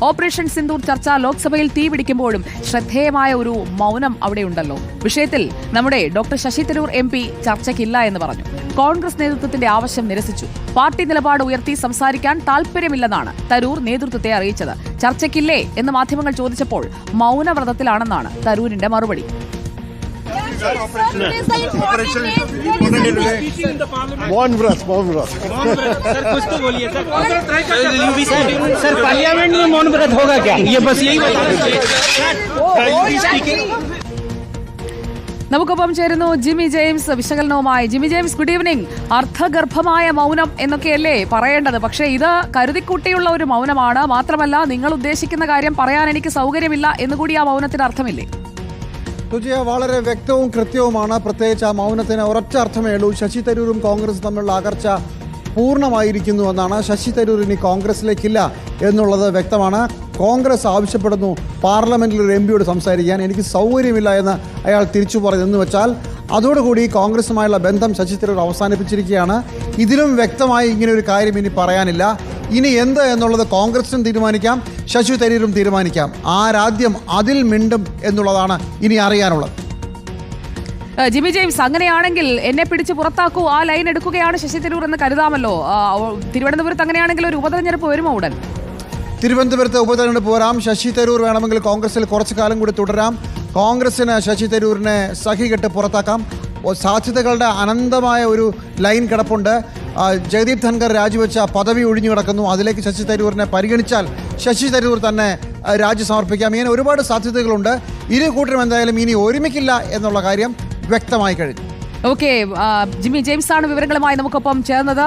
Operation Sindoor ചർച്ച ലോക്സഭയിൽ തീപിടിക്കുമ്പോഴും ശ്രദ്ധേയമായ ഒരു മൗനം അവിടെയുണ്ടല്ലോ. വിഷയത്തിൽ നമ്മുടെ ഡോക്ടർ ശശി തരൂർ MP ചർച്ചയ്ക്കില്ല എന്ന് പറഞ്ഞു. കോൺഗ്രസ് നേതൃത്വത്തിന്റെ ആവശ്യം നിരസിച്ചു. പാർട്ടി നിലപാട് ഉയർത്തി സംസാരിക്കാൻ താൽപര്യമില്ലെന്നാണ് തരൂർ നേതൃത്വത്തെ അറിയിച്ചത്. ചർച്ചയ്ക്കില്ലേ എന്ന് മാധ്യമങ്ങൾ ചോദിച്ചപ്പോൾ മൗനവ്രതത്തിലാണെന്നാണ് തരൂരിന്റെ മറുപടി. നമുക്കൊപ്പം ചേരുന്നു ജിമ്മി ജെയിംസ് വിശകലനവുമായി. Jimmy James, good evening. അർത്ഥഗർഭമായ മൗനം എന്നൊക്കെയല്ലേ പറയേണ്ടത്, പക്ഷേ ഇത് കരുതിക്കൂട്ടിയുള്ള ഒരു മൗനമാണ്. മാത്രമല്ല, നിങ്ങൾ ഉദ്ദേശിക്കുന്ന കാര്യം പറയാൻ എനിക്ക് സൗകര്യമില്ല എന്നുകൂടി ആ മൗനത്തിന് അർത്ഥമില്ലേ? സുജിയ, വളരെ വ്യക്തവും കൃത്യവുമാണ്. പ്രത്യേകിച്ച് ആ മൗനത്തിന് ഒരൊറ്റ അർത്ഥമേ ഉള്ളൂ. ശശി തരൂരും കോൺഗ്രസും തമ്മിലുള്ള അകർച്ച പൂർണ്ണമായിരിക്കുന്നു എന്നാണ്. ശശി തരൂർ ഇനി കോൺഗ്രസിലേക്കില്ല എന്നുള്ളത് വ്യക്തമാണ്. കോൺഗ്രസ് ആവശ്യപ്പെടുന്നു പാർലമെന്റിൽ ഒരു MP യോട് സംസാരിക്കാൻ. എനിക്ക് സൗകര്യമില്ല എന്ന് അയാൾ തിരിച്ചു പറഞ്ഞെന്ന് വെച്ചാൽ അതോടുകൂടി കോൺഗ്രസുമായുള്ള ബന്ധം ശശി തരൂർ അവസാനിപ്പിച്ചിരിക്കുകയാണ്. ഇതിലും വ്യക്തമായി ഇങ്ങനെ ഒരു കാര്യം ഇനി പറയാനില്ല. ഇനി എന്ത് എന്നുള്ളത് കോൺഗ്രസിനും തീരുമാനിക്കാം, ശശി തരൂരും തീരുമാനിക്കാം. ആരാദ്യം അതിൽ മിണ്ടും എന്നുള്ളതാണ് ഇനി അറിയാനുള്ളത്. ജിമ്മി ജെയിംസ്, അങ്ങനെയാണെങ്കിൽ എന്നെ പിടിച്ച് പുറത്താക്കൂ, ആ ലൈൻ എടുക്കുകയാണ് ശശി തരൂർ എന്ന് കരുതാമല്ലോ. തിരുവനന്തപുരത്ത് അങ്ങനെയാണെങ്കിൽ ഒരു ഉപതെരഞ്ഞെടുപ്പ് വരുമോ ഉടൻ? തിരുവനന്തപുരത്ത് ഉപതെരഞ്ഞെടുപ്പ് വരാം. ശശി തരൂർ വേണമെങ്കിൽ കോൺഗ്രസിൽ കുറച്ചു കാലം കൂടി തുടരാം. കോൺഗ്രസിന് ശശി തരൂരിനെ സഹികെട്ട് പുറത്താക്കാം. സാധ്യതകളുടെ അനന്തമായ ഒരു ലൈൻ കിടപ്പുണ്ട്. ജഗദീപ് ധൻഖർ രാജിവെച്ച പദവി ഒഴിഞ്ഞു കിടക്കുന്നു. അതിലേക്ക് ശശി തരൂരിനെ പരിഗണിച്ചാൽ ശശി തരൂർ തന്നെ രാജി സമർപ്പിക്കാം. ഇങ്ങനെ ഒരുപാട് സാധ്യതകളുണ്ട്. ഇരു കൂട്ടരും എന്തായാലും ഇനി ഒരുമിക്കില്ല എന്നുള്ള കാര്യം വ്യക്തമായി കഴിഞ്ഞു. ഓക്കെ, ജിമ്മി ജെയിംസ് ആണ് വിവരങ്ങളുമായി നമുക്കൊപ്പം ചേർന്നത്.